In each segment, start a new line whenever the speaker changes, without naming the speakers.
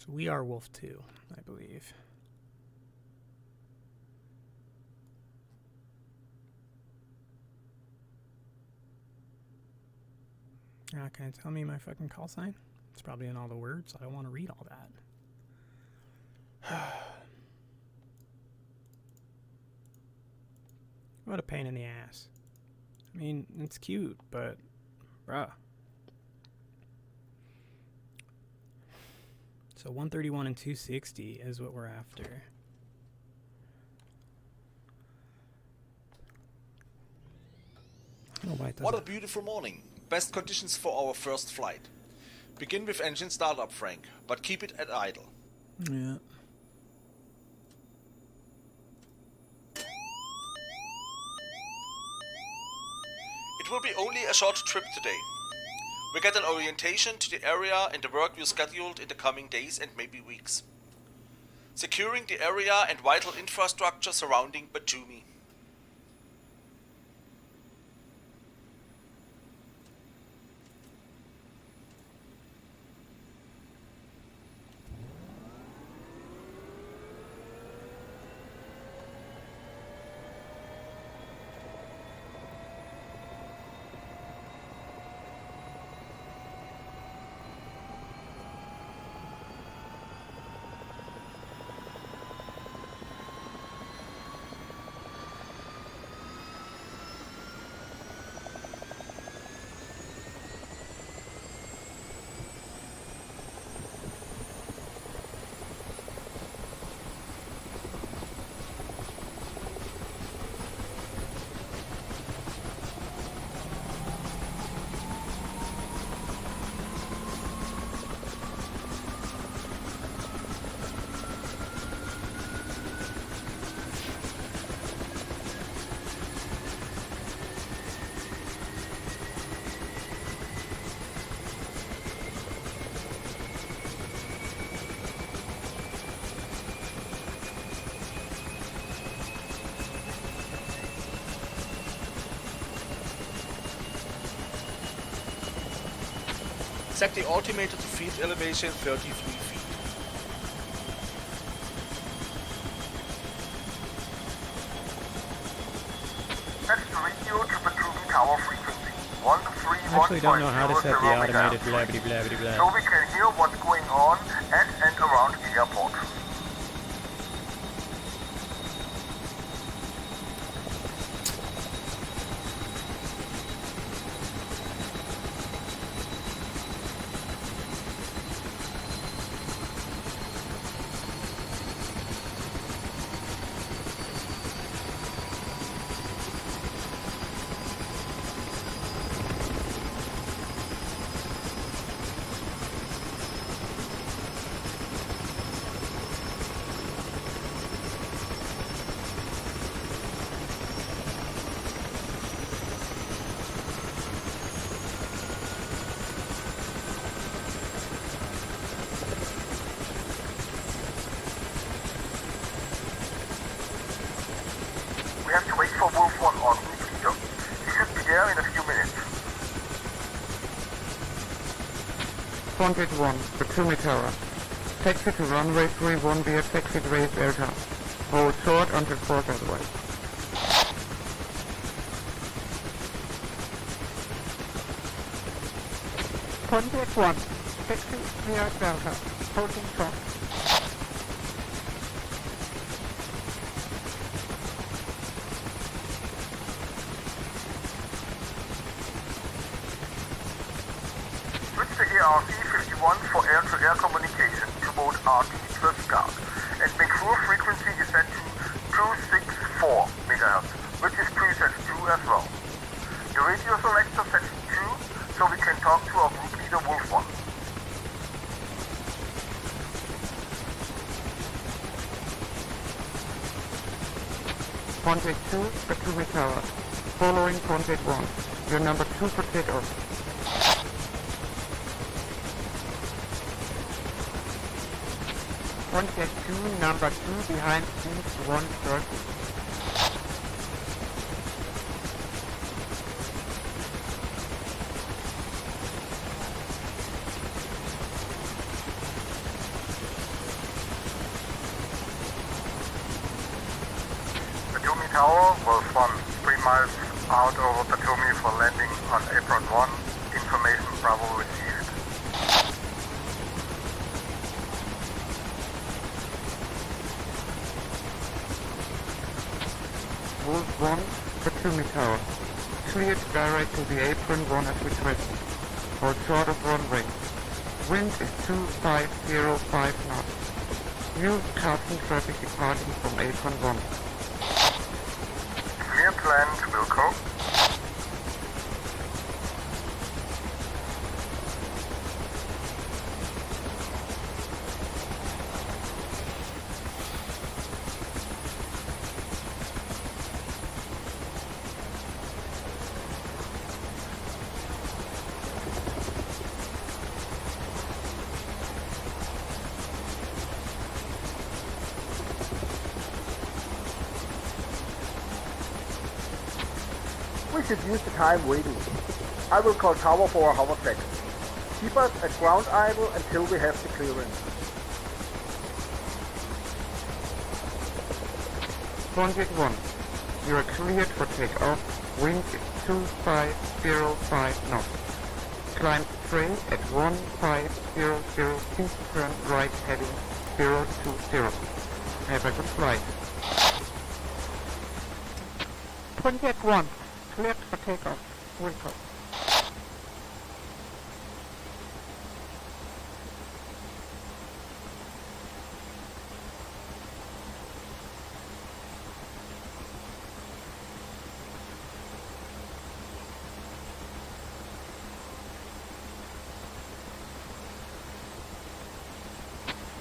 So we are Wolf 2, I believe. Can it tell me my fucking call sign? It's probably in all the words. I don't want to read all that. What a pain in the ass. I mean, it's cute, but bruh. So 131 and 260 is what we're after. Oh, why it
What a beautiful morning. Best conditions for our first flight. Begin with engine startup, Frank, but keep it at idle.
Yeah.
It will be only a short trip today. We get an orientation to the area and the work we've scheduled in the coming days and maybe weeks. Securing the area and vital infrastructure surrounding Batumi. Set the altimeter to field elevation 33 feet.
That's the radio to Batumi Tower frequency. 131.0
I actually don't know how to set the automated blah blah blah blah blah.
So we can hear what's going on at and around the airport. We have to wait for Wolf 1 on route leader. He should be there in a few minutes.
181, Batumi Tower. Taxi to runway 31 via taxi raised aircraft. Hold short until force otherwise. Contact 1, taxi via Delta, holding short.
Switch to ARC 51 for air-to-air communication to mode RT plus guard. And make sure frequency is set to 264 MHz, which is preset 2 as well. The radio selector sets 2, so we can talk to our group leader Wolf 1.
Contact 2, Batumi Tower. Following contact 1. Your number 2 for takeoff. Contact 2, number 2 behind booth 130.
Tower, Wolf 1, 3 miles out over Batumi for landing on apron 1. Information Bravo received.
Wolf 1, Batumi Tower. Cleared direct to the apron 1 as requested. All short of runway. Wind is 2505 knots. New passing traffic departing from apron 1.
Clear planned, Wilco.
We should use the time waiting. I will call Tower for a hover check. Keep us at ground idle until we have the clearance.
Contact 1. You are cleared for takeoff. Wind is 2505 knots. Climb straight at 1500 feet. Turn right heading 020. Have a good flight. Contact 1. Cleared for takeoff. Welcome.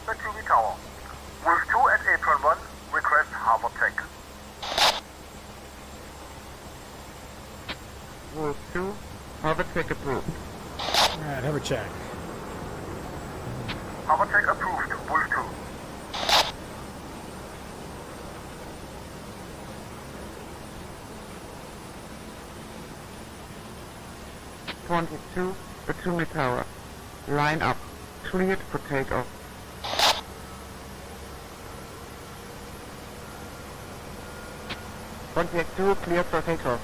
Batumi Tower. Wolf 2 at apron 1, request harbor check.
Wolf 2. Harbor check approved.
Alright, hover check.
Harbor check approved, Wolf 2.
.22 Batumi Tower. Line up. Cleared for takeoff. Contact 2 cleared for takeoff.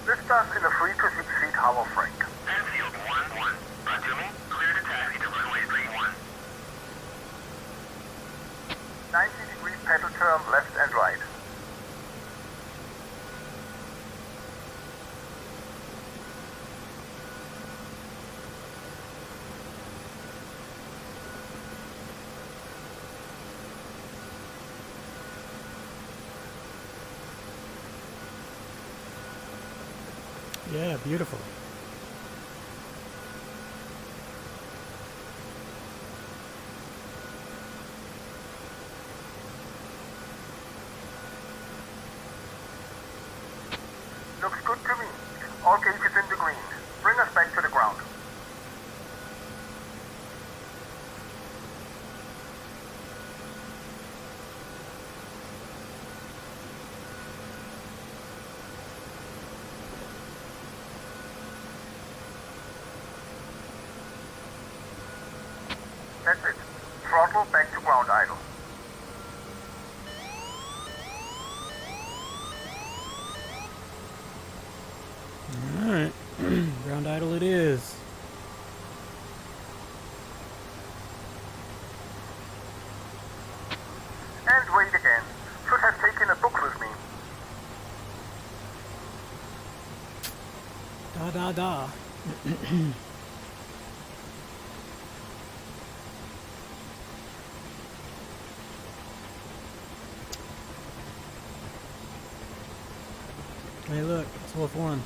List us in a 3 to 6 feet harbor frank.
Airfield 1-1. Batumi, clear to taxi to runway 31.
90-degree pedal turn left and right.
Yeah, beautiful.
Looks good to me. All gauges in the green. Bring us back to the ground. That's it. Throttle back to ground idle.
Alright, ground idle it is.
And wait again. Should have taken a book with me.
Da da da. Hey look, it's Wolf 1.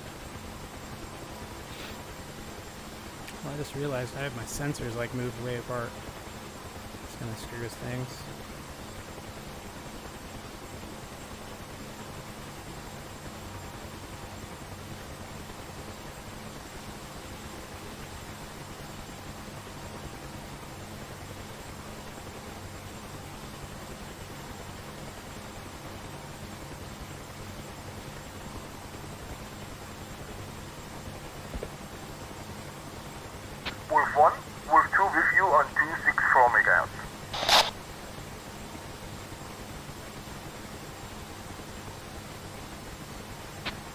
Well, I just realized I have my sensors like moved way apart. It's gonna screw with things.
Wolf 1, Wolf 2 you on 264 MHz.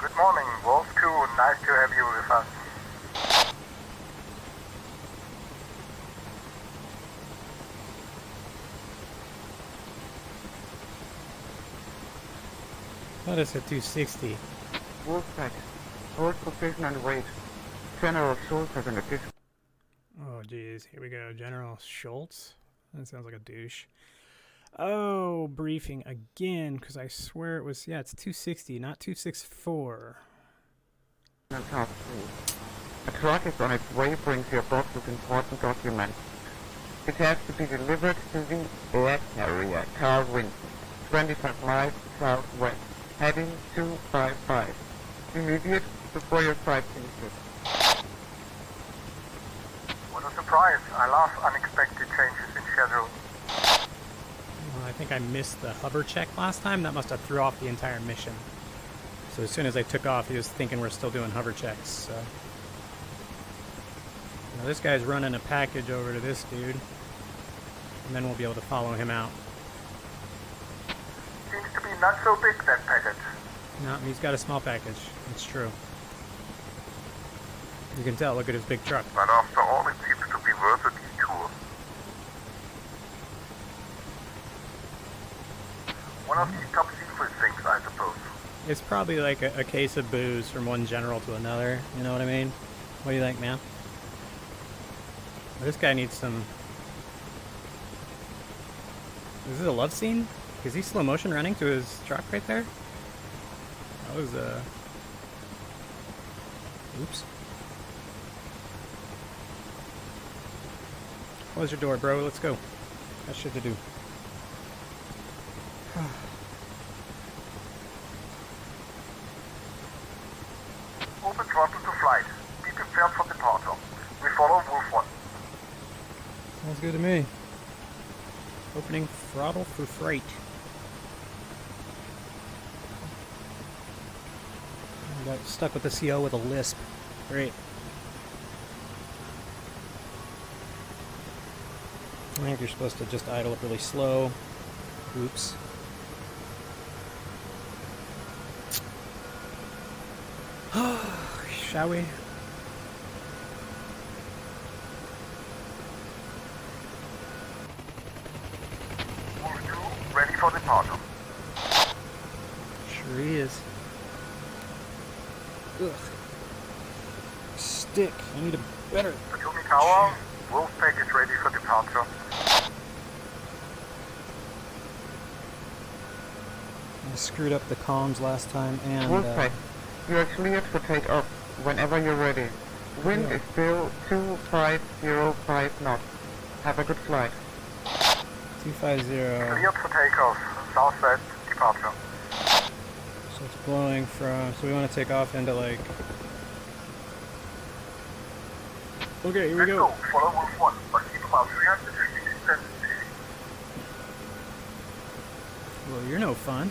Good morning, Wolf 2. Nice to have you with us.
What is it, 260?
Wolfpack. Hold position and wait. General Schultz has an addition.
Oh, geez. Here we go. General Schultz? That sounds like a douche. Oh, briefing again, because I swear it was... Yeah, it's 260, not 264.
Task 3. A truck is on its way, brings your box with important documents. It has to be delivered to the air carrier, car wind, 25 miles southwest, heading 255. Immediate before your flight finishes.
What a surprise. I love unexpected changes in schedule.
Well, I think I missed the hover check last time. That must have threw off the entire mission. So as soon as I took off, he was thinking we're still doing hover checks, so... Now this guy's running a package over to this dude. And then we'll be able to follow him out.
Seems to be not so big, that package.
No, he's got a small package. It's true. You can tell, look at his big truck.
But after all, it seems to be worth a detour. One of these top secret things, I suppose.
It's probably like a case of booze from one general to another. You know what I mean? What do you think, man? This guy needs some... Is this a love scene? Is he slow motion running to his truck right there? That was, Oops. Close your door, bro. Let's go. Got shit to do.
Open throttle to flight. Be prepared for departure. We follow Wolf 1.
Sounds good to me. Opening throttle for freight. I got stuck with the CO with a lisp. Great. I think you're supposed to just idle up really slow. Oops. Shall we?
Wolf 2, ready for departure.
Sure he is. Ugh. Stick. I need a better...
Tatumi Tower, Wolfpack is ready for departure.
I screwed up the comms last time and...
Wolfpack, you are cleared for takeoff whenever you're ready. Wind
Yeah.
is still 2505 knots. Have a good flight.
250.
Cleared for takeoff. Southwest departure.
So it's blowing from... So we want to take off into like... Okay, here we
Let's
go.
go. Follow Wolf 1, but keep about 350 distance.
Well, you're no fun.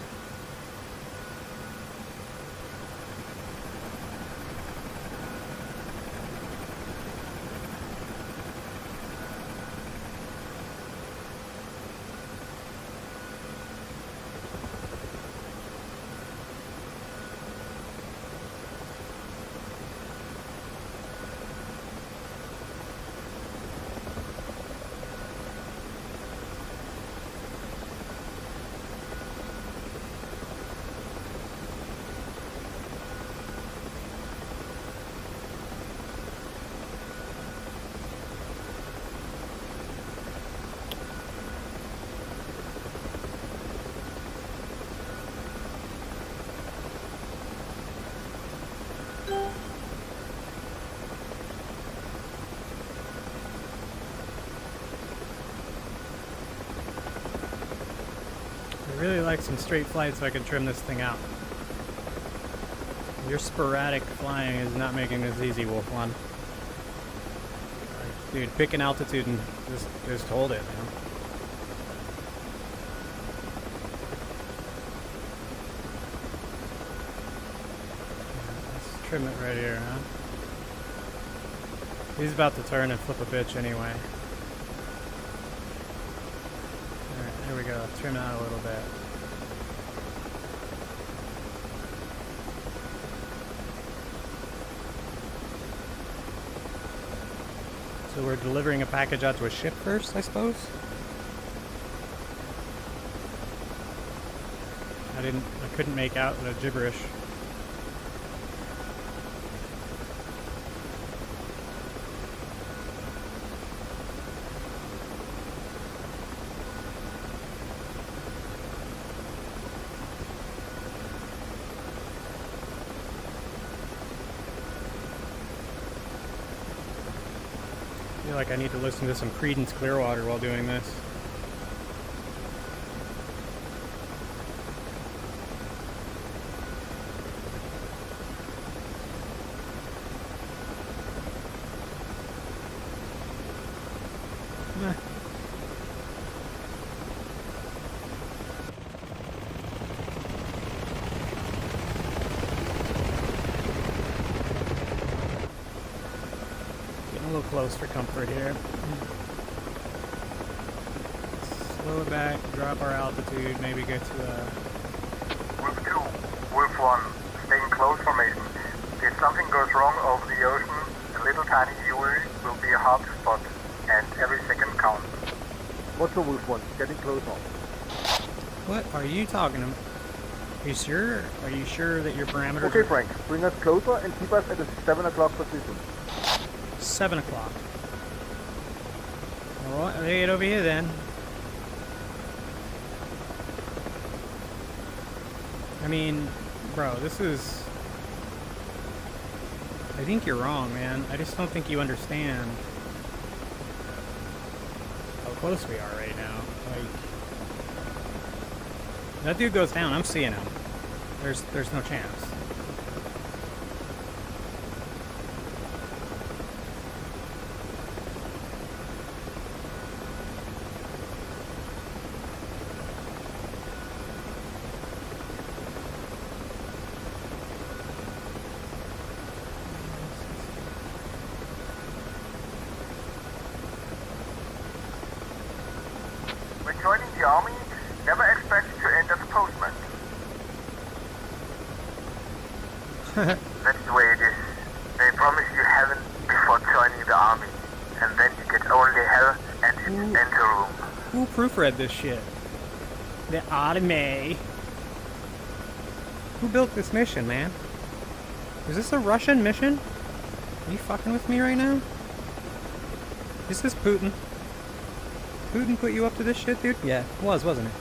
I really like some straight flight so I can trim this thing out. Your sporadic flying is not making this easy, Wolf One. Like, dude, pick an altitude and just hold it, man. Let's trim it right here, huh? He's about to turn and flip a bitch anyway. There we go. Trim out a little bit. So we're delivering a package out to a ship first, I suppose? I couldn't make out the gibberish. I feel like I need to listen to some Creedence Clearwater while doing this. Getting a little close for comfort here. Slow it back, drop our altitude, maybe get to a...
Wolf 2, Wolf 1, stay in close formation. If something goes wrong over the ocean, a little tiny Huey will be a hard to spot, and every second counts.
What's the Wolf 1? Getting closer.
What are you talking about? Are you sure? Are you sure that your parameters
Okay,
are
Frank, bring us closer and keep us at a 7 o'clock position.
7 o'clock? Alright, I'll get over here then. I mean, bro, this is... I think you're wrong, man. I just don't think you understand how close we are right now. Like, that dude goes down, I'm seeing him. There's no chance.
When joining the army, never expect to end as a postman. That's the way it is. They promise you heaven before joining the army, and then you get only hell and its enter room.
Who proofread this shit? The Autome. Who built this mission, man? Is this a Russian mission? Are you fucking with me right now? Is this Putin? Putin put you up to this shit, dude? Yeah, it was, wasn't it?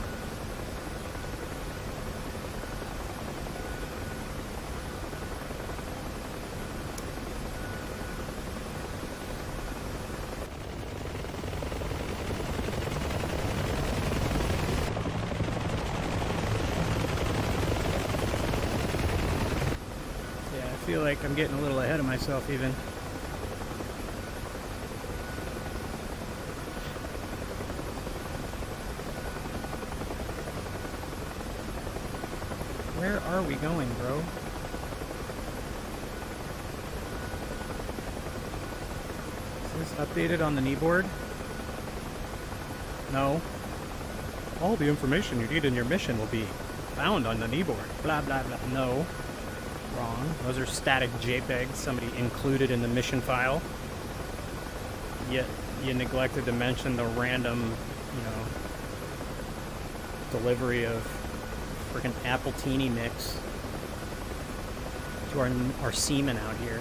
Yeah, I feel like I'm getting a little ahead of myself even. Where are we going, bro? Is this updated on the kneeboard? No. All the information you need in your mission will be found on the kneeboard. Blah, blah, blah. No. Wrong. Those are static JPEGs somebody included in the mission file. Yet you neglected to mention the random, delivery of freaking Appletini mix to our seamen out here.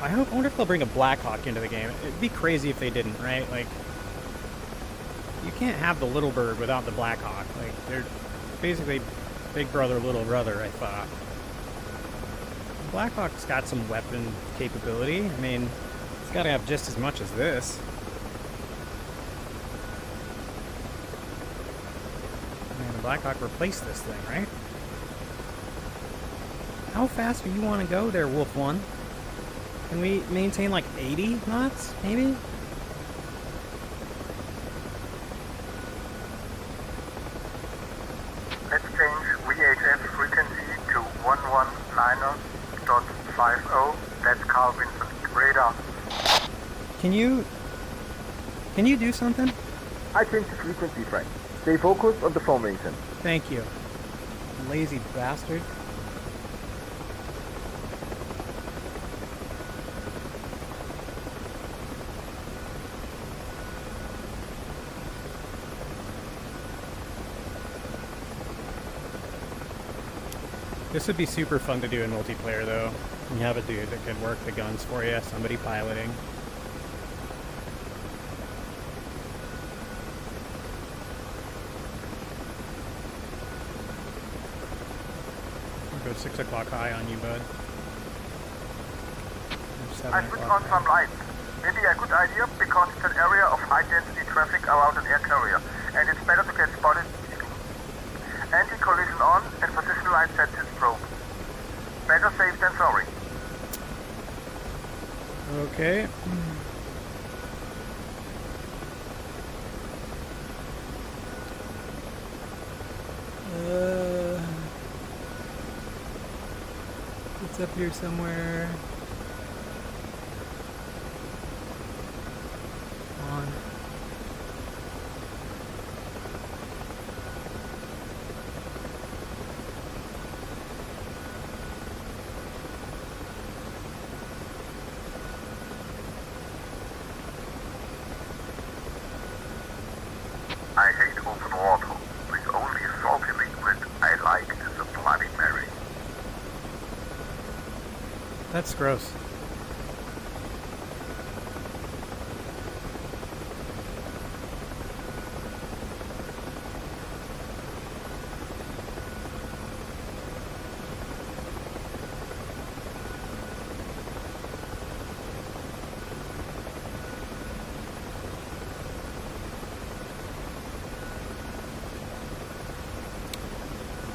I wonder if they'll bring a Blackhawk into the game. It'd be crazy if they didn't, right? Like, you can't have the Little Bird without the Blackhawk. Like, they're basically big brother, little brother, I thought. Blackhawk's got some weapon capability. I mean, it's got to have just as much as this. I mean, the Blackhawk replaced this thing, right? How fast do you want to go there, Wolf 1? Can we maintain like 80 knots, maybe?
150, that's Carl Vincent. Radar.
Can you do something?
I changed the frequency, Frank. Stay focused on the formation.
Thank you. Lazy bastard. This would be super fun to do in multiplayer, though. You have a dude that can work the guns for you, somebody piloting. I'll go 6 o'clock high on you, bud. Or 7
I switched
o'clock
on
high.
some lights. Maybe a good idea because it's an area of high density traffic around an air carrier, and it's better to get spotted easily. Anti-collision on and position light set to strobe. Better safe than sorry.
Okay. It's up here somewhere. Come on.
I hate open water. The only salty liquid I like is a Bloody Mary.
That's gross.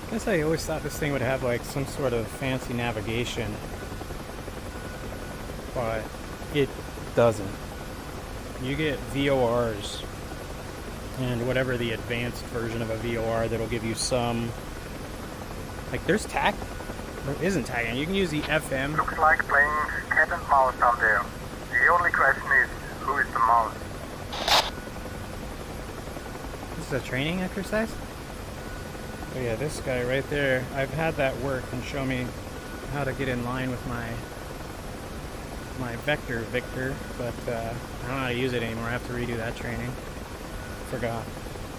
I guess I always thought this thing would have like some sort of fancy navigation, but it doesn't. You get VORs, and whatever the advanced version of a VOR that'll give you some, like there's TAC, there isn't TAC, and you can use the FM.
Looks like playing cat and mouse down there. The only question is, who is the mouse?
This is a training exercise? Oh yeah, this guy right there, I've had that work and show me how to get in line with my vector Victor, but I don't know how to use it anymore. I have to redo that training. Forgot.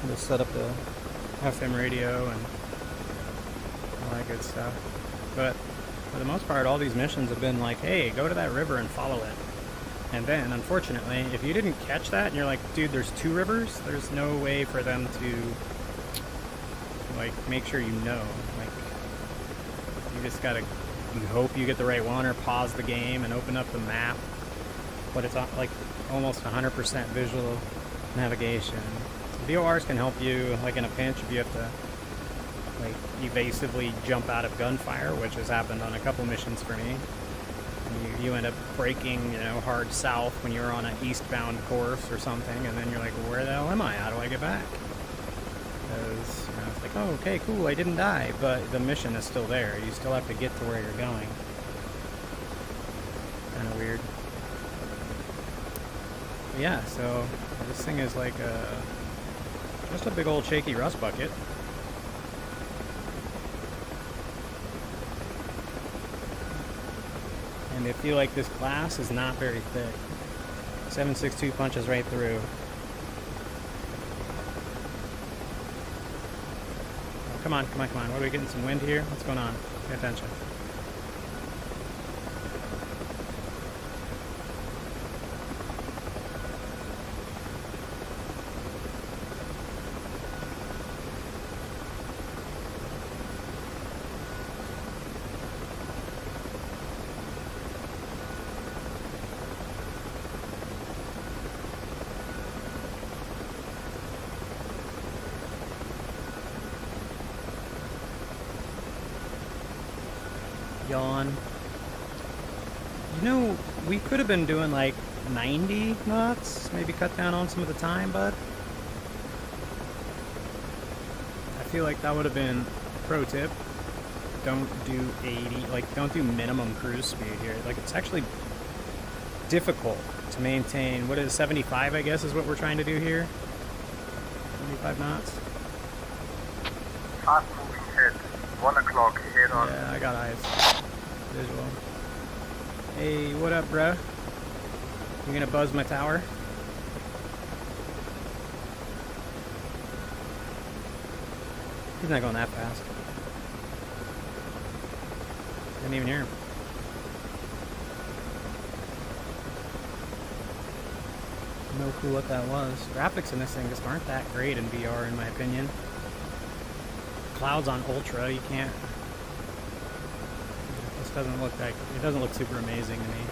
Just set up the FM radio and all that good stuff. But for the most part, all these missions have been like, hey, go to that river and follow it. And then, unfortunately, if you didn't catch that and you're like, dude, there's 2 rivers, there's no way for them to like make sure you know. Like, you just gotta, you hope you get the right one, or pause the game and open up the map. But it's like almost 100% visual navigation. VORs can help you, like in a pinch, if you have to like evasively jump out of gunfire, which has happened on a couple missions for me. And you end up braking, hard south when you're on an eastbound course or something, and then you're like, where the hell am I? How do I get back? Because it's like, oh, okay, cool, I didn't die, but the mission is still there. You still have to get to where you're going. Kind of weird. But yeah, so this thing is like just a big old shaky rust bucket. And I feel like this glass is not very thick. 7.62 punches right through. Come on, come on, come on. What are we getting? Some wind here? What's going on? Pay attention. Yawn. We could have been doing like 90 knots, maybe cut down on some of the time, but I feel like that would have been a pro tip. don't do 80, like don't do minimum cruise speed here. Like it's actually difficult to maintain, what is it, 75 I guess is what we're trying to do here. 75 knots.
Fast moving head. 1 o'clock, head on.
Yeah, I got eyes. Visual. Hey, what up, bruh? You gonna buzz my tower? He's not going that fast. Didn't even hear him. No clue what that was. Graphics in this thing just aren't that great in VR, in my opinion. Clouds on ultra, you can't. This doesn't look like, it doesn't look super amazing to me.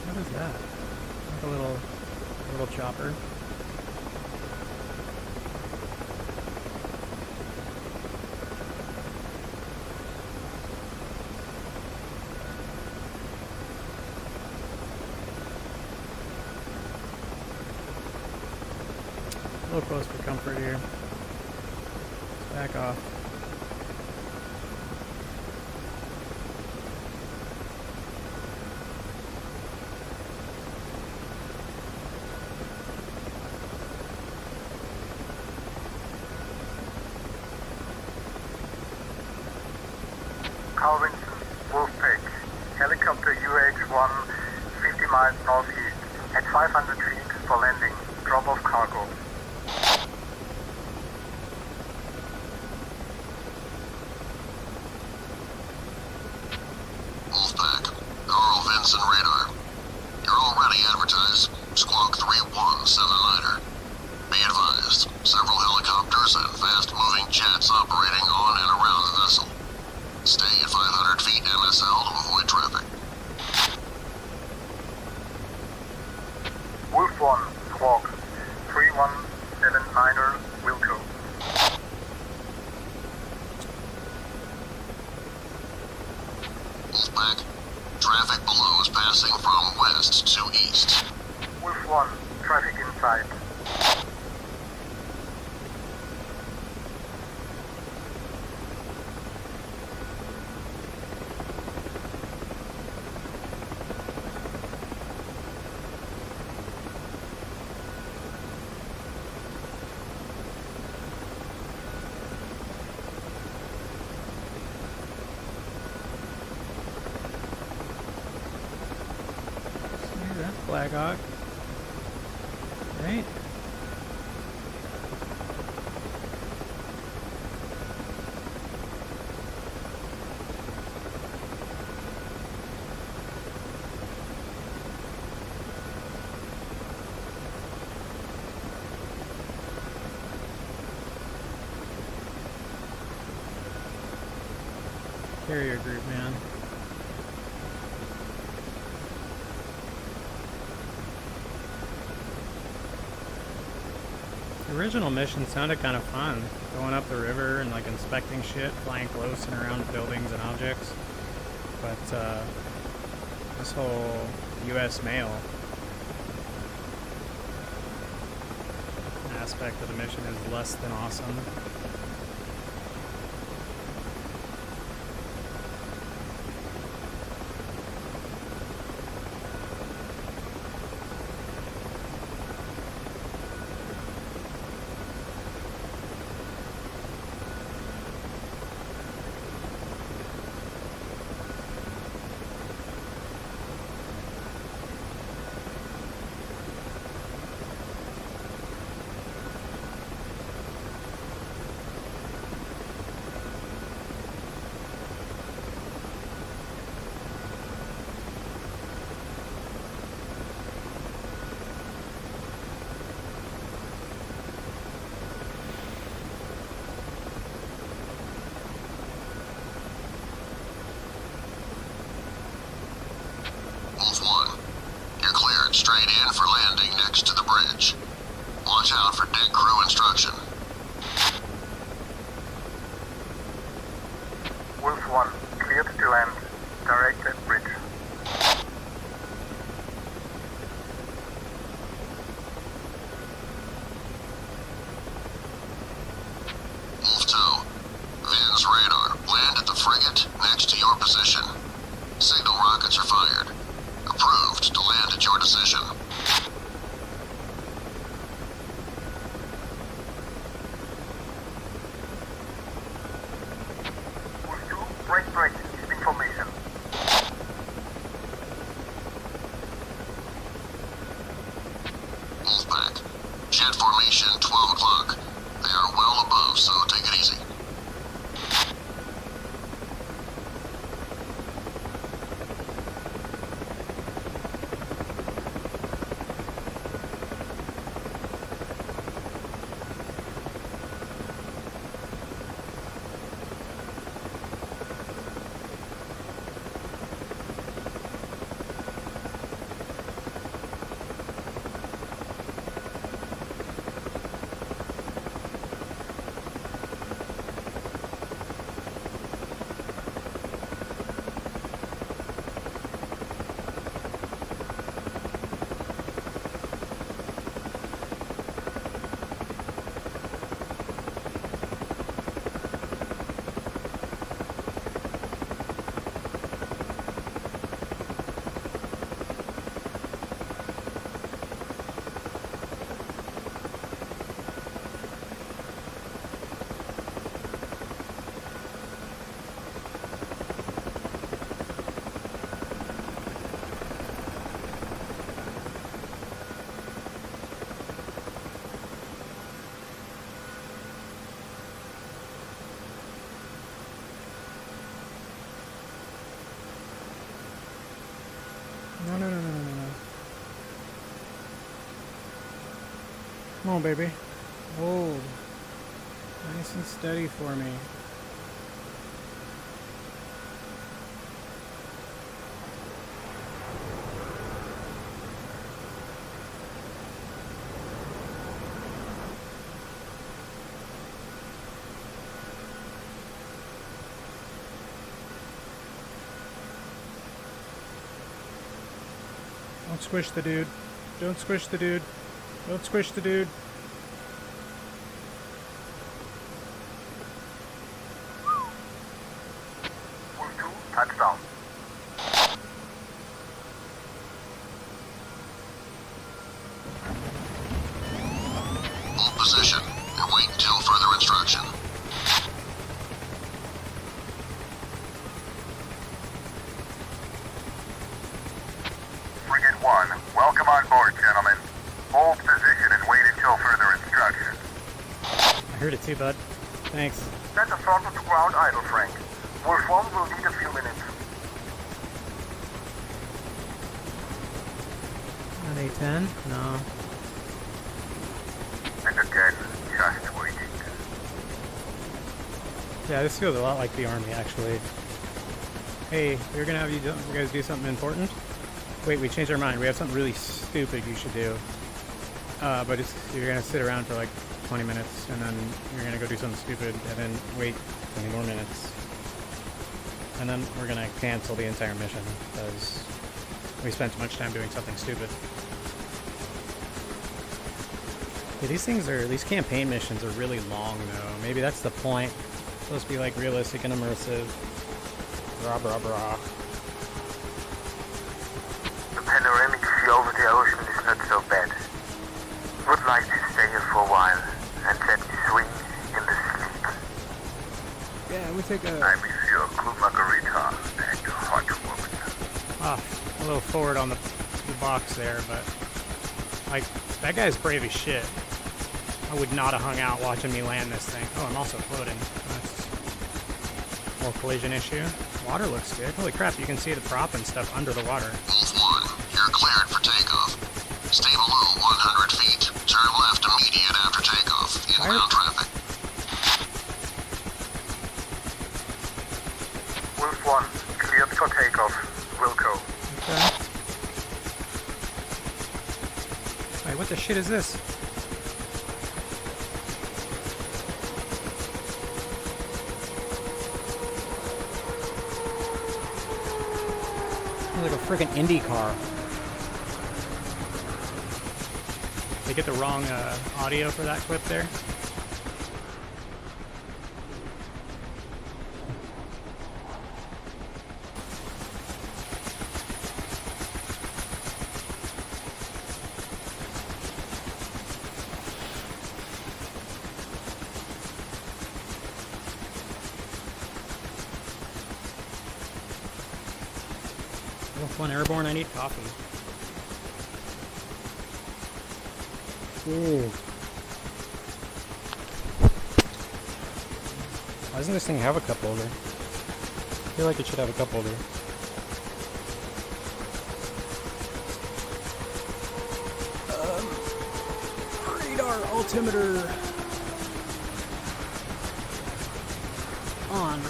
What is that? Like a little chopper. A little close for comfort here. Back off.
Carl Winston, Wolfpack, helicopter UH-1, 50 miles northeast, at 500 feet for landing, drop off cargo.
Wolfpack, Carl Vinson radar. You're already advertised. Squawk 3179er. Be advised, several helicopters and fast-moving jets operating on and around the vessel. Stay at 500 feet MSL to avoid traffic.
Wolf 1, squawk 3179er, Wilco.
Wolfpack, traffic below is passing from west to east.
Wolf 1, traffic inside.
See, that's Black Hawk. Right? Carrier group, man. The original mission sounded kind of fun, going up the river and like inspecting shit, flying close and around buildings and objects. But this whole U.S. mail aspect of the mission is less than awesome.
straight in for landing next to the bridge. Watch out for deck crew instruction.
Wolf 1, cleared to land. Direct at bridge.
Wolf 2, Vin's radar. Land at the frigate next to your position. Signal rockets are fired. Approved to land at your decision.
Wolf 2, break, keep information.
Wolfpack. Jet formation 12 o'clock. They are well above, so take it easy.
No. Come on, baby. Hold. Nice and steady for me. Don't squish the dude. Don't squish the dude. Don't squish the dude.
Wolf 2, touchdown.
Hold position and wait until further instruction.
Frigate 1, welcome on board, gentlemen. Hold position and wait until further instructions.
I heard it too, bud. Thanks.
Set the throttle to ground idle, Frank. Wolf 1 will need a few minutes.
Not A10? No.
And again, just waiting.
Yeah, this feels a lot like the Army, actually. Hey, we're gonna have you guys do something important. Wait, we changed our mind. We have something really stupid you should do. But you're gonna sit around for like 20 minutes, and then you're gonna go do something stupid, and then wait 20 more minutes. And then we're gonna cancel the entire mission, because we spent too much time doing something stupid. Yeah, these campaign missions are really long, though. Maybe that's the point. It's supposed to be like realistic and immersive. Brah, brah, brah.
The panoramic view over the ocean is not so bad. Would like to stay here for a while and let me swing in the sleep.
Yeah, we take
I miss your blue margarita and hot woman.
a little forward on the box there, but like that guy's brave as shit. I would not have hung out watching me land this thing. Oh, I'm also floating. That's more collision issue. Water looks good. Holy crap, you can see the prop and stuff under the water.
Wolf 1, you're cleared for takeoff. Stay below 100 feet. Turn left immediate after takeoff. Inbound traffic.
Wolf 1, cleared for takeoff. Wilco.
Okay. what the shit is this? Sounds like a freaking Indy car. They get the wrong audio for that clip there. Wolf 1 Airborne, I need coffee. Ooh. Why doesn't this thing have a cup holder? I feel like it should have a cup holder. Radar altimeter on.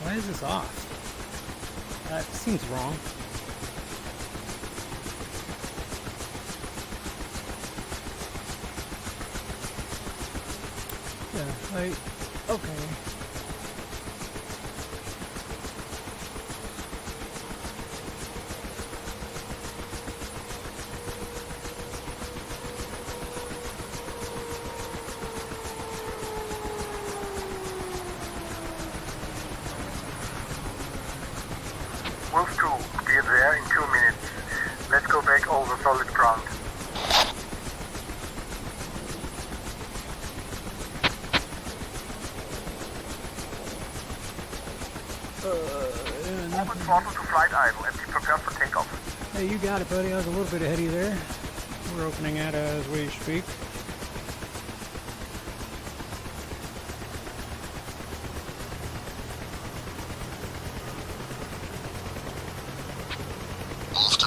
Why is this off? That seems wrong. Yeah, okay.
Wolf 2, be there in 2 minutes. Let's go back over solid ground. Open throttle to flight idle and be prepared for takeoff.
Hey, you got it, buddy. I was a little bit ahead of you there. We're opening it as we speak.
Wolf 2,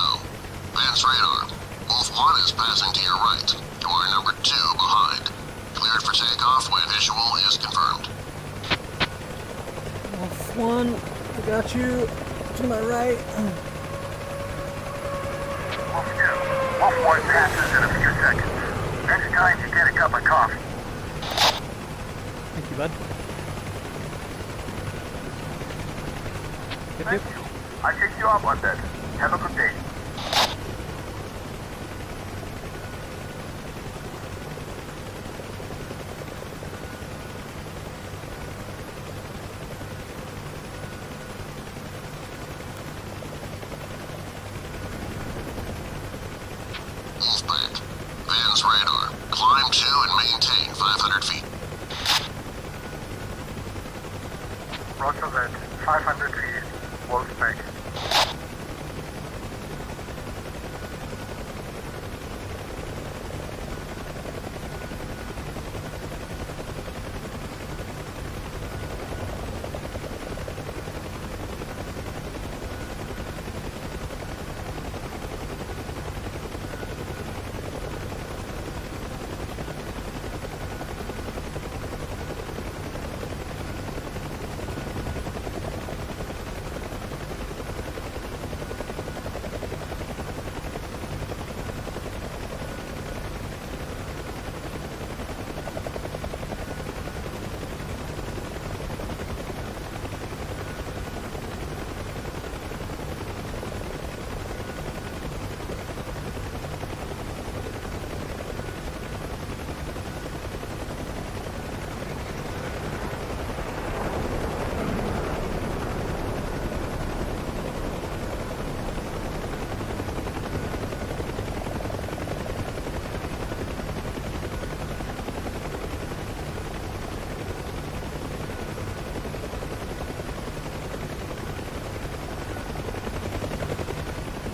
advance radar. Wolf 1 is passing to your right. You are number 2 behind. Cleared for takeoff when visual is confirmed.
Wolf 1, I got you to my right.
Wolf 2, Wolf 1 passes in a few seconds. Next time you get a cup of coffee.
Thank you, bud. Yep,
Thank
yep.
you. I take you up on that. Have a good day.
Wolfpack, advance radar. Climb 2 and maintain 500 feet.
Roger that. 500 feet. Wolfpack.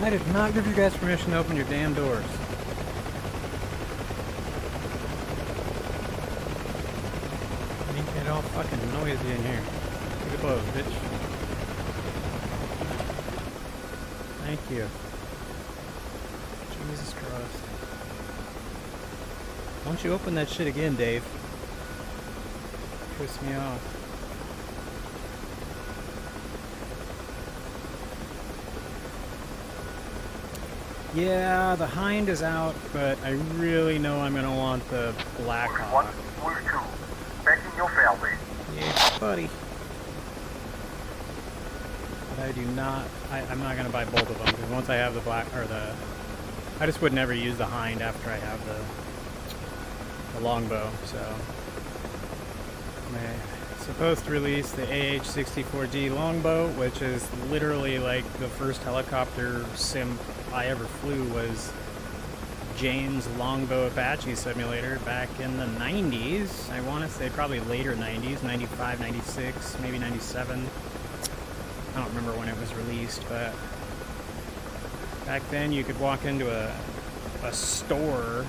I did not give you guys permission to open your damn doors. You get all fucking noisy in here. Take a blow, bitch. Thank you. Jesus Christ. Why don't you open that shit again, Dave? Piss me off. Yeah, the Hind is out, but I really know I'm gonna want the Black
Wolf 1,
Hawk.
Wolf 2, back in your fairway.
Yeah, buddy. But I do not. I'm not gonna buy both of them because once I have the black or the, I just would never use the Hind after I have the longbow. So I'm supposed to release the AH-64D longbow, which is literally like the first helicopter sim I ever flew was James Longbow Apache Simulator back in the 90s. I want to say probably later 90s, 95, 96, maybe 97. I don't remember when it was released, but back then you could walk into a store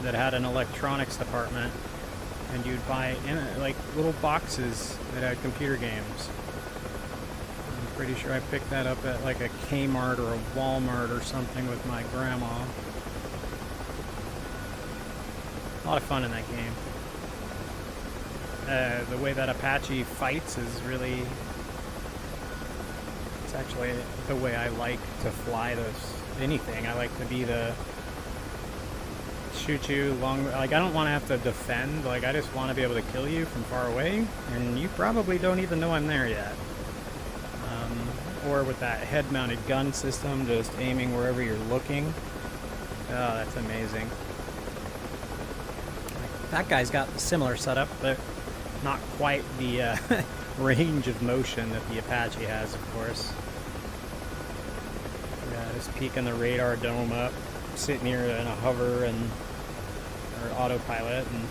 that had an electronics department and you'd buy like little boxes that had computer games. I'm pretty sure I picked that up at like a Kmart or a Walmart or something with my grandma. A lot of fun in that game. The way that Apache fights is really... It's actually the way I like to fly anything. I like to be the... shoot you long... Like, I don't want to have to defend. Like, I just want to be able to kill you from far away. And you probably don't even know I'm there yet. Or with that head-mounted gun system, just aiming wherever you're looking. Oh, that's amazing. That guy's got a similar setup, but not quite the range of motion that the Apache has, of course. Yeah, just peeking the radar dome up, sitting here in a hover or autopilot, and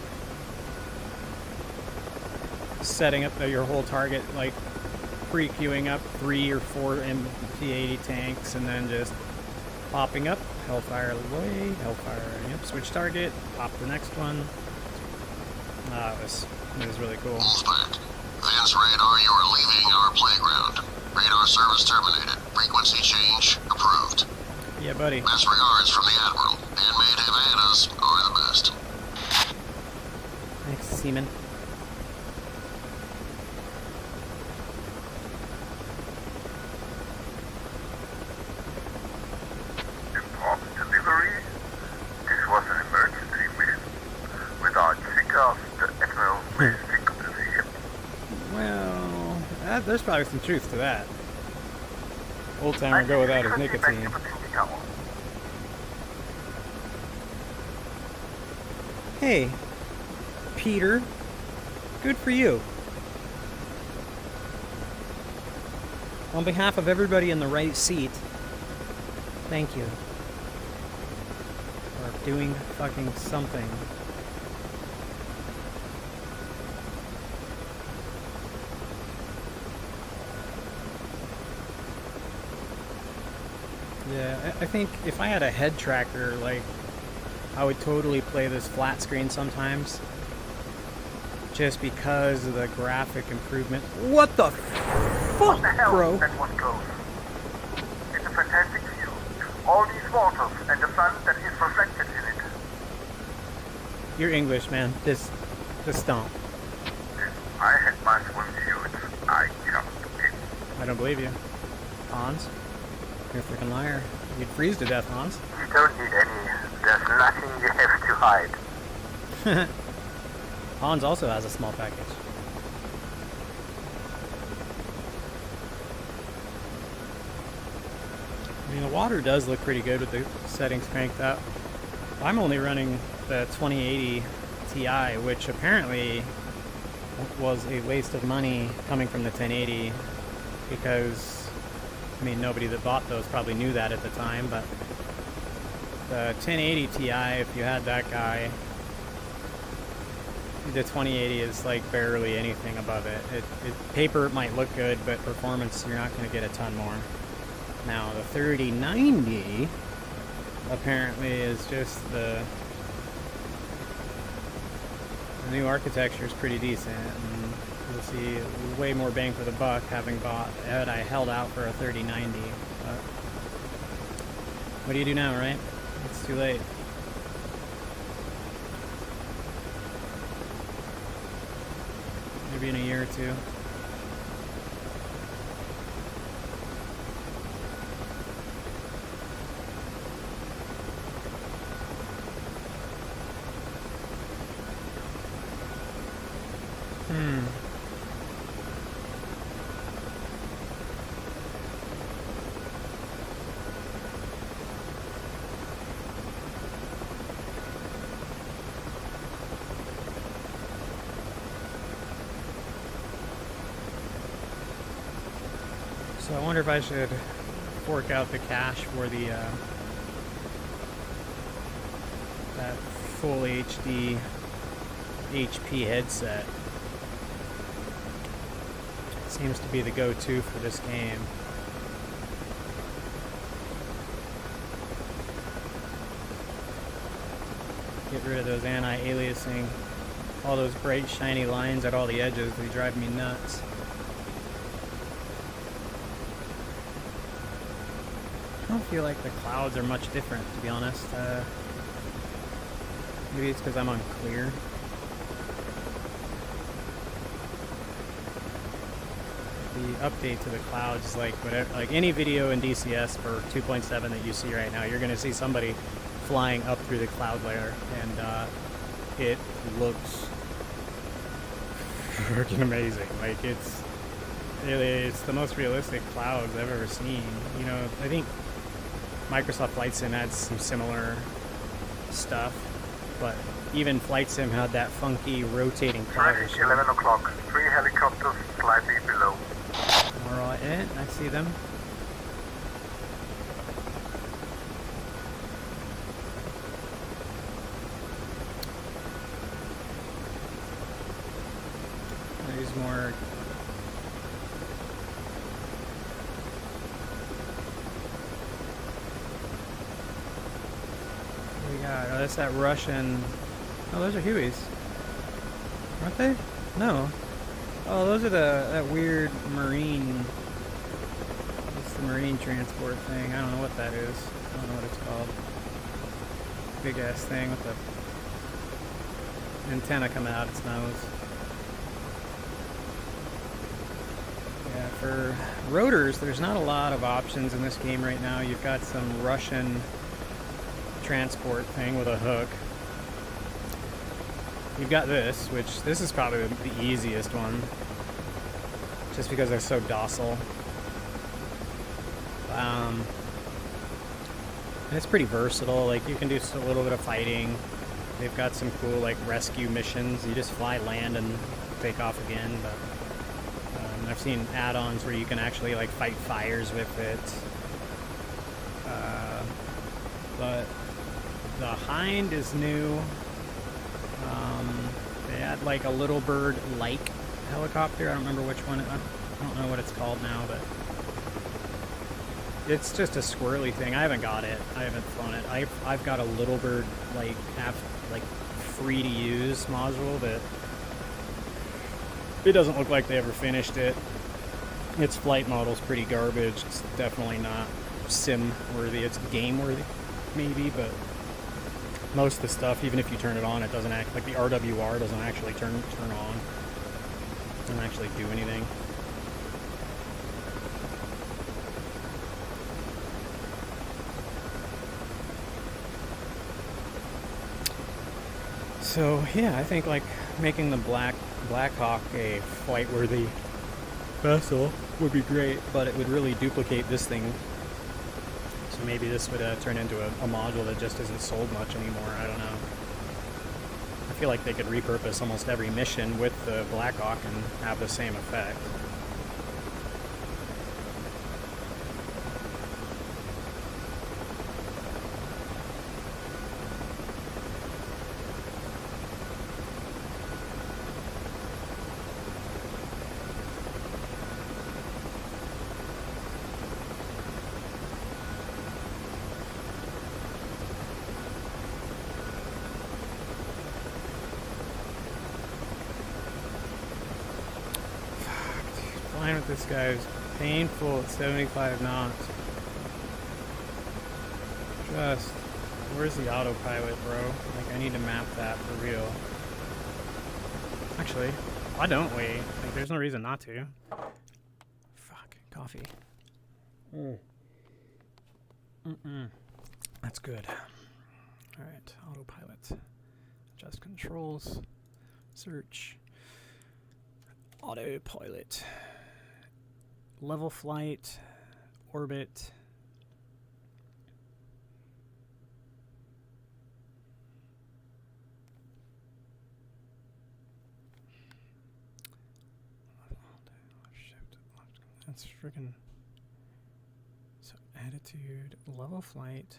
setting up your whole target, like pre-queuing up 3 or 4 MP-80 tanks, and then just popping up, Hellfire away, Hellfire, yep, switch target, pop the next one. It was really cool.
Wolfpack. Vince Radar, you are leaving our playground. Radar service terminated. Frequency change approved.
Yeah, buddy.
Best regards from the Admiral. Handmade Havanas are the best.
Thanks, Seaman.
Important delivery. This was an emergency mission. Without triggers, the Admiral may stick to the ship.
Well, there's probably some truth to that. Old timer go without his nicotine. Hey, Peter. Good for you. On behalf of everybody in the right seat, thank you for doing fucking something. Yeah, I think if I had a head tracker, like, I would totally play this flat screen sometimes. Just because of the graphic improvement. What the fuck,
What the hell?
bro?
That was close. It's a fantastic view. All these waters and the sun that is reflected in it.
You're English, man. Just don't.
If I had my swimsuit, I jumped in.
I don't believe you. Hans? You're a freaking liar. You'd freeze to death, Hans.
You don't need any. There's nothing you have to hide.
Hans also has a small package. I mean, the water does look pretty good with the settings cranked up. I'm only running the 2080 Ti, which apparently was a waste of money coming from the 1080 because, I mean, nobody that bought those probably knew that at the time, but the 1080 Ti, if you had that guy, the 2080 is like barely anything above it. Paper might look good, but performance, you're not going to get a ton more. Now, the 3090 apparently is just the new architecture is pretty decent, and you'll see way more bang for the buck having had I held out for a 3090. But what do you do now, right? It's too late. Maybe in a year or two. So I wonder if I should fork out the cash for the that full HD HP headset. Seems to be the go-to for this game. Get rid of those anti-aliasing, all those bright shiny lines at all the edges. They drive me nuts. I don't feel like the clouds are much different, to be honest. Maybe it's because I'm on clear. The update to the clouds, like whatever, like any video in DCS for 2.7 that you see right now, you're going to see somebody flying up through the cloud layer, and it looks freaking amazing. Like it's the most realistic clouds I've ever seen. You know, I think Microsoft Flight Sim had some similar stuff, but even Flight Sim had that funky rotating cloud.
11 o'clock. 3 helicopters slightly below.
Alright, I see them. There's more. Oh, that's that Russian. Oh, those are Hueys, aren't they? No. Oh, those are that weird marine. It's the marine transport thing. I don't know what that is. I don't know what it's called. Big ass thing with the antenna coming out its nose. Yeah, for rotors, there's not a lot of options in this game right now. You've got some Russian transport thing with a hook. You've got this, which this is probably the easiest one, just because they're so docile. And it's pretty versatile. Like you can do a little bit of fighting. They've got some cool like rescue missions. You just fly, land, and take off again. But I've seen add-ons where you can actually like fight fires with it. But the Hind is new. They had like a Little Bird-like helicopter. I don't remember which one. I don't know what it's called now, but it's just a squirrely thing. I haven't got it. I haven't flown it. I've got a Little Bird like free to use module that it doesn't look like they ever finished it. Its flight model's pretty garbage. It's definitely not sim worthy. It's game worthy, maybe, but most of the stuff, even if you turn it on, it doesn't act like the RWR doesn't actually turn on. Doesn't actually do anything. So yeah, I think like making the Black Hawk a flight-worthy vessel would be great, but it would really duplicate this thing. So maybe this would turn into a module that just isn't sold much anymore. I don't know. I feel like they could repurpose almost every mission with the Black Hawk and have the same effect. Flying with this guy is painful at 75 knots. Just Where's the autopilot, bro? Like, I need to map that for real. Actually, why don't we? Like, there's no reason not to. Fuck, coffee. That's good. Alright, autopilot. Adjust controls. Search. Autopilot. Level flight. Orbit. That's freaking. So attitude, level flight.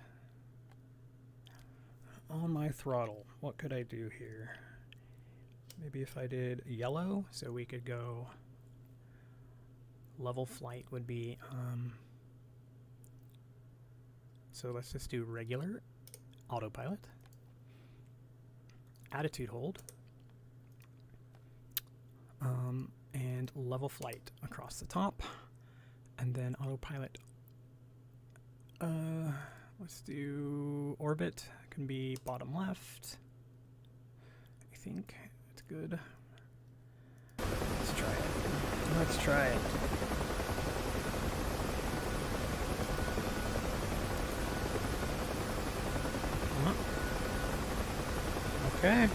On my throttle, what could I do here? Maybe if I did yellow, so we could go. Level flight would be. So let's just do regular autopilot. Attitude hold. And level flight across the top, and then autopilot. Let's do orbit. Can be bottom left. I think it's good. Let's try it. Let's try it. Okay.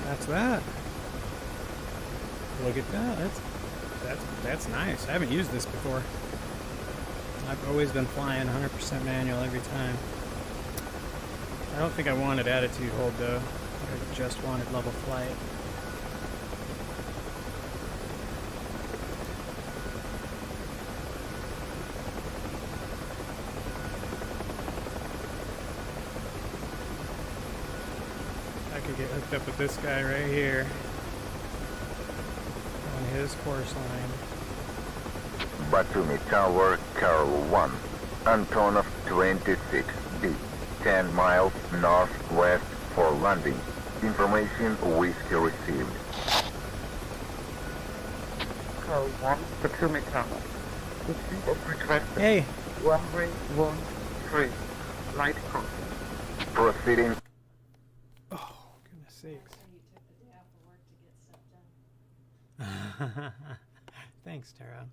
That's that. Look at that. That's nice. I haven't used this before. I've always been flying 100% manual every time. I don't think I wanted attitude hold though. I just wanted level flight. I could get hooked up with this guy right here. His course line.
Batumi Tower, Carol 1, Antonov 26D, 10 miles northwest for landing. Information Whiskey received.
Carol 1, Batumi Tower. Receipt of request.
Hey!
Runway 13, light crossing.
Proceeding.
Oh, goodness sakes. Thanks, Tara.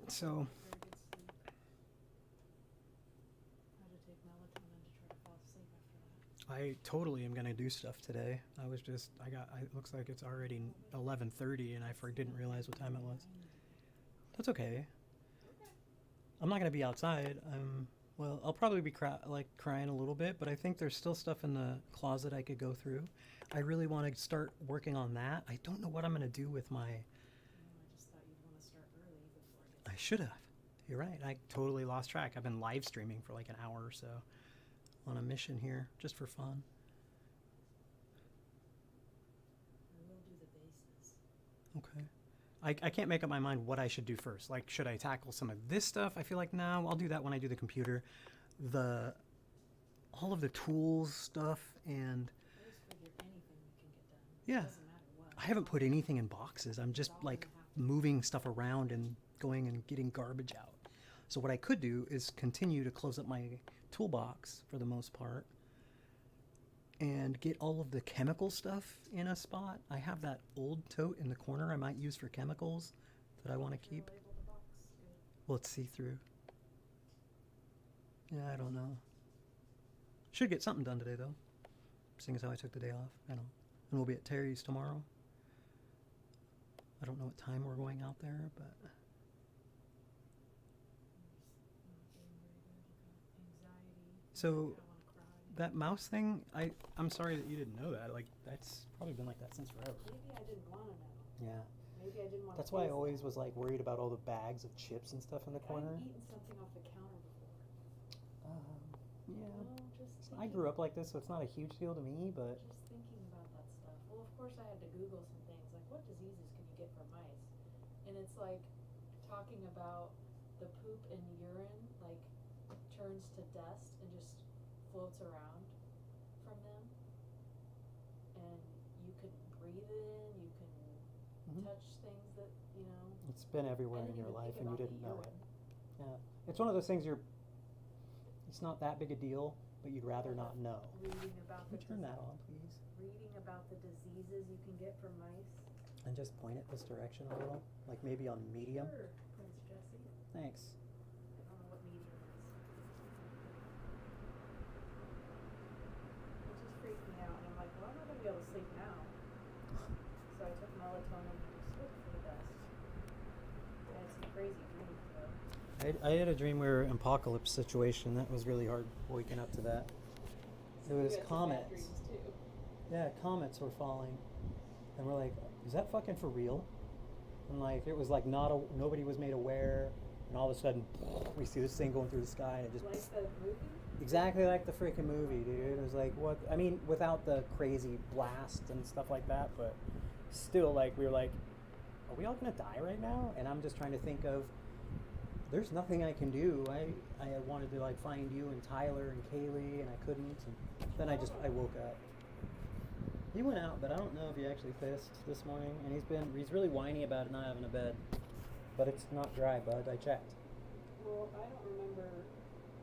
So I totally am gonna do stuff today. It looks like it's already 11:30 and I didn't realize what time it was. That's okay. I'm not gonna be outside. Well, I'll probably be crying a little bit, but I think there's still stuff in the closet I could go through. I really want to start working on that. I don't know what I'm gonna do with my. I should have. You're right. I totally lost track. I've been live streaming for like an hour or so on a mission here, just for fun. Okay. I can't make up my mind what I should do first. Like, should I tackle some of this stuff? I feel like, no, I'll do that when I do the computer. All of the tools stuff and... Yeah. I haven't put anything in boxes. I'm just, like, moving stuff around and going and getting garbage out. So what I could do is continue to close up my toolbox for the most part and get all of the chemical stuff in a spot. I have that old tote in the corner I might use for chemicals that I want to keep. Well, it's see-through. Yeah, I don't know. Should get something done today, though, seeing as how I took the day off. I know. And we'll be at Terry's tomorrow. I don't know what time we're going out there, but... So, that mouse thing, I'm sorry that you didn't know that. Like, that's probably been like that since forever.
Maybe I didn't want to know.
Yeah.
Maybe I didn't want to.
That's why I always was like worried about all the bags of chips and stuff in the corner.
I've eaten something off the counter before.
Yeah.
Well, just
I grew up like this, so it's not a huge deal to me, but...
Just thinking about that stuff. Well, of course I had to Google some things, like what diseases can you get from mice? And it's like talking about the poop and urine like turns to dust and just floats around from them, and you can breathe it in. You can
Mhm.
touch things that you know.
It's been everywhere
I
in
didn't
your
even
life
think
and you
about the
didn't know it.
urine.
Yeah. It's one of those things it's not that big a deal, but you'd rather not know.
Reading about
Can
the
you turn that on, please?
Reading about the diseases you can get from mice.
And just point it this direction a little, like maybe on medium.
Sure, Prince Jesse.
Thanks.
I don't know what medium is. It just freaked me out, and I'm like, well, I'm not gonna be able to sleep now. So I took melatonin to sleep for the best. I had some crazy dreams though.
I had a dream we were in an apocalypse situation. That was really hard waking up to that. It
You
was
had some bad
comets.
dreams too.
Yeah, comets were falling. And we're like, is that fucking for real? And like, it was like nobody was made aware. And all of a sudden, we see this thing going through the sky and it just...
Like the movie?
Exactly like the freaking movie, dude. It was like, what? I mean, without the crazy blast and stuff like that, but still, like, we were like, are we all gonna die right now? And I'm just trying to think of, there's nothing I can do. I wanted to, like, find you and Tyler and Kaylee, and I couldn't. And then I woke up. He went out, but I don't know if he actually pissed this morning. And he's really whiny about it not having a bed. But it's not dry, bud. I checked.
Well, I don't remember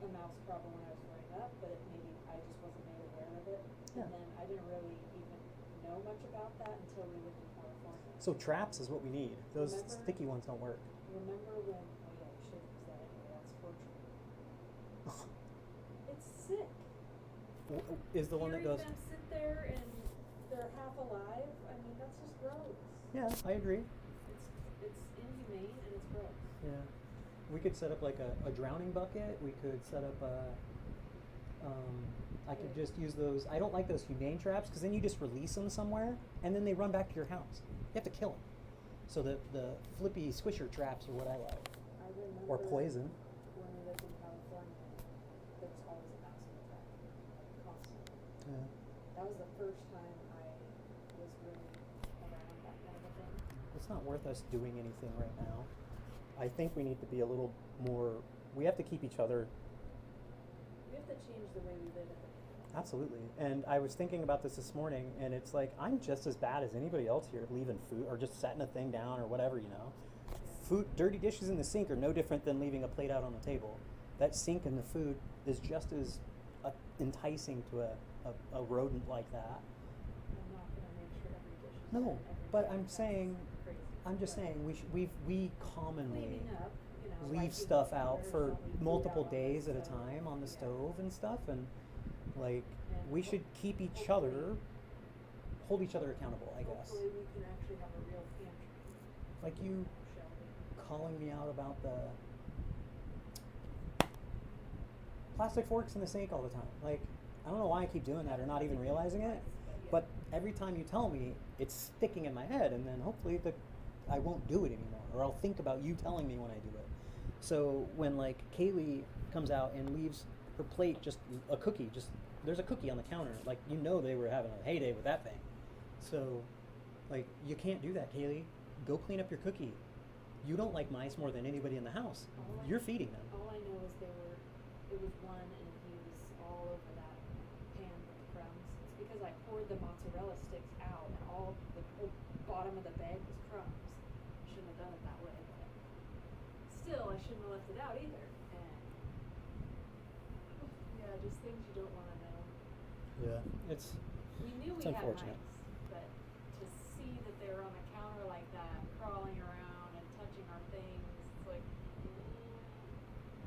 a mouse problem when I was growing up, but maybe I just wasn't made aware of it.
Yeah.
And then I didn't really even know much about that until we lived in California.
So traps is what we need. Those
Remember-
sticky ones don't work.
Remember when, oh yeah, you should use that anyway, that's torture. It's sick.
Is the one that
Hearing
goes...
them sit there and they're half alive, I mean, that's just gross.
Yeah, I agree.
It's inhumane and it's gross.
Yeah. We could set up like a drowning bucket. We could set up I could just use those. I don't like those humane traps because then you just release them somewhere and then they run back to your house. You have to kill them. So the flippy squisher traps are what I like.
I remember
Or poison.
when we lived in California, there was always a mouse in the trap, like constantly.
Yeah.
That was the first time I was really around that kind of a thing.
It's not worth us doing anything right now. I think we need to be a little more. We have to keep each other.
We have to change the way we live at the
Absolutely. And I was thinking about this morning, and it's like, I'm just as bad as anybody else here leaving food or just setting a thing down or whatever, you know. Food, dirty dishes in the sink are no different than leaving a plate out on the table. That sink and the food is just as enticing to a rodent like that.
I'm not going to make sure every dish is
No,
done every
but
time.
I'm
That's
saying,
crazy.
I'm just
But
saying, we commonly
cleaning up, you know,
leave
like
stuff
people
out
here,
for
don't leave food
multiple
out on
days
the
at a
stove.
time on the
Yeah.
stove and stuff, and like
And
we should keep each other, hold each other accountable, I guess.
Hopefully we can actually have a real pantry,
Like you
shall we?
calling me out about the plastic forks in the sink all the time. Like, I don't know why I keep doing that or not even realizing it, but every time you tell me, it's sticking in my head, and then hopefully I won't do it anymore, or I'll think about you telling me when I do it. So when like Kaylee comes out and leaves her plate, just a cookie, there's a cookie on the counter, like you know they were having a heyday with that thing. So like you can't do that, Kaylee. Go clean up your cookie. You don't like mice more than anybody in the house. You're feeding them.
All I know is it was one and he was all over that pan with the crumbs. It's because I poured the mozzarella sticks out and all the whole bottom of the bag was crumbs. I shouldn't have done it that way, but still I shouldn't have left it out either. And yeah, just things you don't want to know.
Yeah,
We knew
It's
we had
unfortunate.
mice, but to see that they were on the counter like that, crawling around and touching our things, it's like,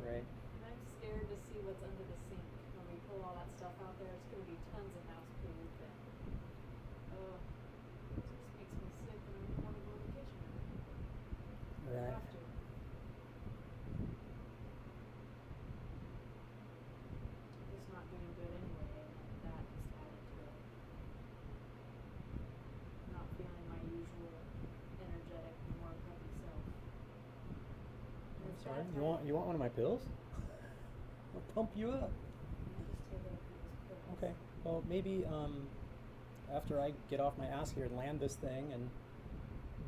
right.
and I'm scared to see what's under the sink. When we pull all that stuff out there, it's going to be tons of mouse poop, and it just makes me sick, and I don't want to go in the kitchen. I
Right.
have to. It's not doing good anyway, and that just added to it. Not feeling my usual energetic, more peppy self. And
I'm
it's
sorry.
that
You want one of my pills? I'll pump you up.
I just take it as pills.
Okay. Well, maybe after I get off my ass here and land this thing and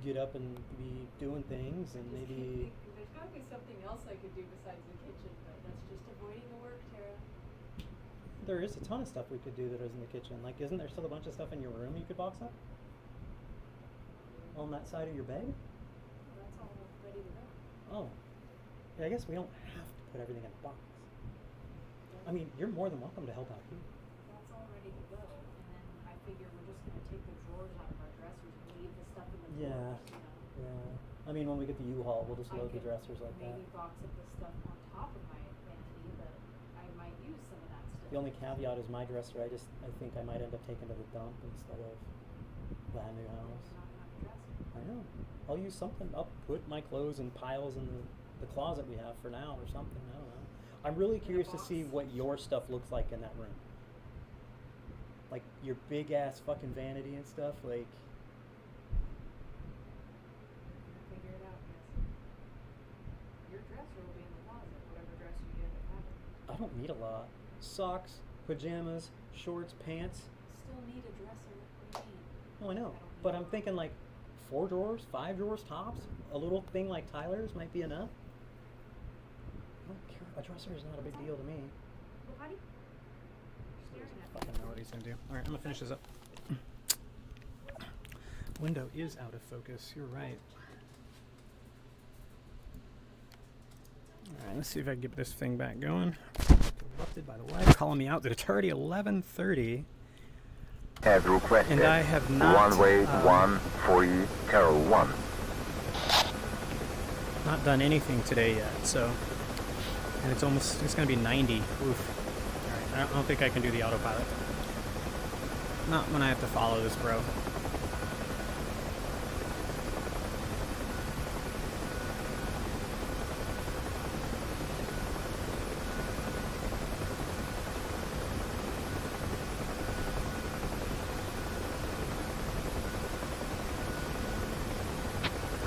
get up and be doing things and
Just
maybe
keep There's gotta be something else I could do besides the kitchen, but that's just avoiding the work, Tara.
There is a ton of stuff we could do that is in the kitchen. Like, isn't there still a bunch of stuff in your room you could box up? On that side of your bed?
That's all ready to go.
Oh. Yeah, I guess we don't have to put everything in a box. I mean, you're more than welcome to help out here.
That's all ready to go. And then I figure we're just gonna take the drawers out of our dressers and leave the stuff in the
Yeah.
drawers, you know.
Yeah. I mean, when we get the U-Haul, we'll just
I
load the
could
dressers like that.
maybe box up the stuff on top of my vanity, but I might use some of that stuff.
The only caveat is my dresser. I think I might end up taking to the dump instead of the new house.
Not enough dresser.
I know. I'll use something. I'll put my clothes in piles in the closet we have for now or something. I don't know. I'm really curious to see what your stuff looks like in that room. Like your big ass fucking vanity and stuff. Like,
Figure it out, yes. Your dresser will be in the closet, whatever dress you end up having.
I don't need a lot. Socks, pajamas, shorts, pants.
Still need a dresser. What do you mean?
No, I know. But I'm thinking like 4 drawers, 5 drawers tops. A little thing like Tyler's might be enough. I don't care. A dresser is not a big deal to me.
Well, how do you... You're staring at me.
Fucking know what he's gonna do. Alright, I'm gonna finish this up. Window is out of focus. You're right. Alright, let's see if I can get this thing back going. Interrupted by the wife calling me out that it's already 11:30.
As requested.
And I have not,
Runway 13, Carol 1.
Not done anything today yet, so. And it's gonna be 90. Oof. Alright, I don't think I can do the autopilot. Not when I have to follow this bro.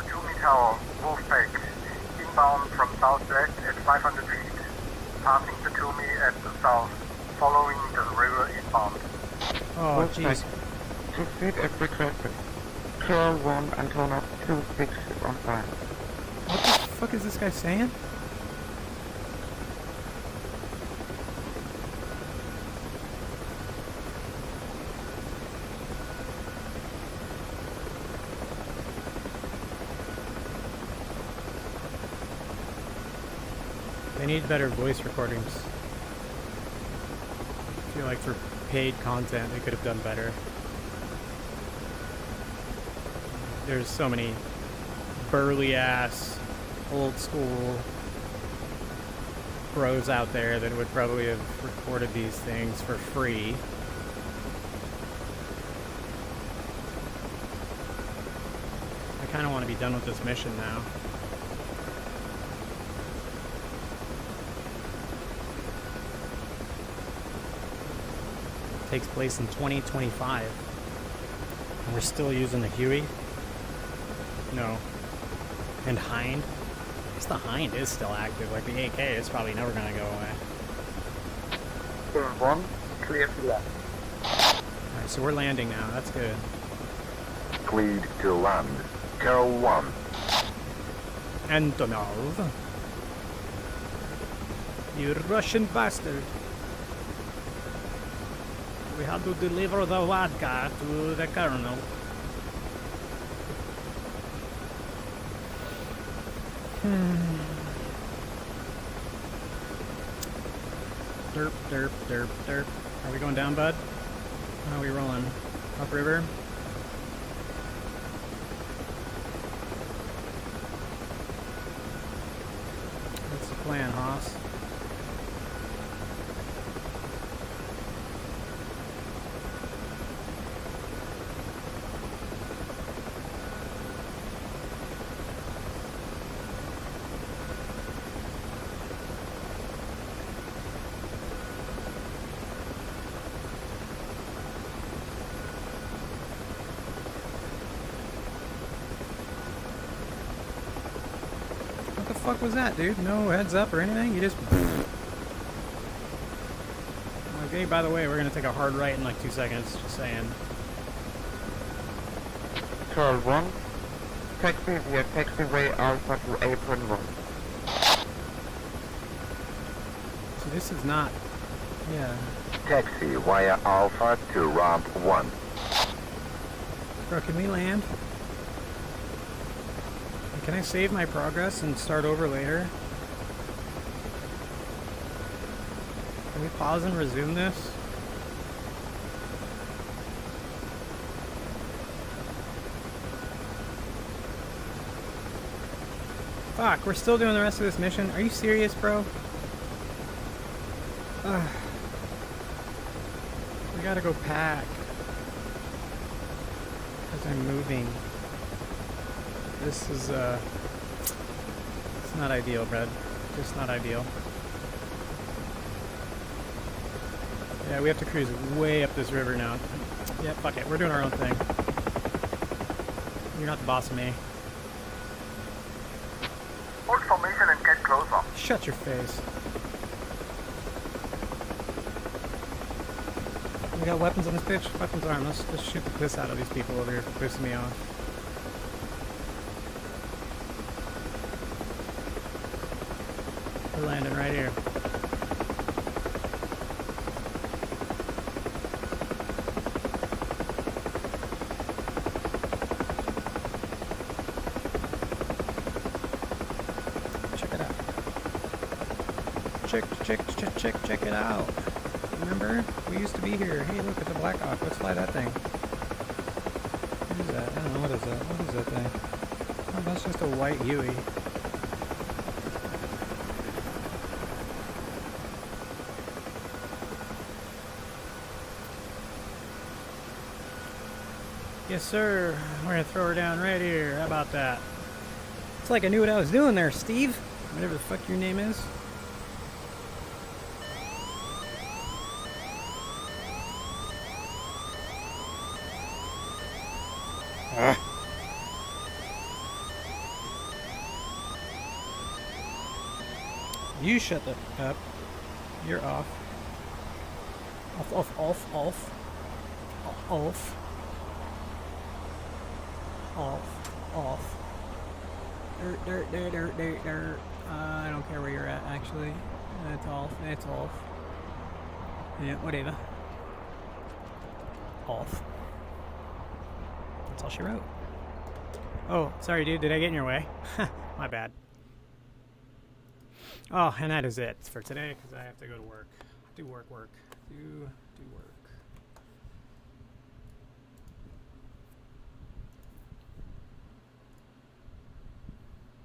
Huey Tower, Wolfpack, inbound from southwest at 500 feet, passing the Toomey at the south, following the river eastbound.
Oh, jeez.
2 feet as requested. Carol 1, Antonov 26 on time.
What the fuck is this guy saying? They need better voice recordings. I feel like for paid content they could have done better. There's so many burly ass, old school bros out there that would probably have recorded these things for free. I kind of want to be done with this mission now. Takes place in 2025. And we're still using the Huey? No. And Hind? I guess the Hind is still active. Like the AK is probably never going to go away.
Carol 1, clear to left.
Alright, so we're landing now. That's good.
Cleared to land. Carol 1.
Antonov. You Russian bastard. We had to deliver the vodka to the colonel. Derp, derp, derp, derp. Are we going down, bud? How are we rolling? Upriver? What's the plan, Haas? What the fuck was that, dude? No heads up or anything? You just... Okay, by the way, we're gonna take a hard right in like 2 seconds, just saying.
Carol 1, taxi via taxiway Alpha to Apron 1.
So this is not... Yeah.
Taxi via Alpha to ramp 1.
Bro, can we land? Can I save my progress and start over later? Can we pause and resume this? Fuck, we're still doing the rest of this mission? Are you serious, bro? Ugh. We gotta go pack. Because I'm moving. This is, it's not ideal, Brad. Just not ideal. Yeah, we have to cruise way up this river now. Yeah, fuck it. We're doing our own thing. You're not the boss of me.
Hold formation and get closer.
Shut your face. We got weapons on this bitch? Weapons armed. Let's shoot the piss out of these people over here for pissing me off. We're landing right here. Check it out. Check it out. Remember? We used to be here. Hey, look at the Black Hawk. Let's fly that thing. What is that? I don't know. What is that? What is that thing? Oh, that's just a white Huey. Yes, sir. We're gonna throw her down right here. How about that? It's like I knew what I was doing there, Steve. Whatever the fuck your name is. You shut the up. You're off. Off. Off. Dirt. I don't care where you're at, actually. It's off. Yeah, whatever. Off. That's all she wrote. Oh, sorry, dude. Did I get in your way? My bad. Oh, and that is it for today, because I have to go to work. Do work. Do work.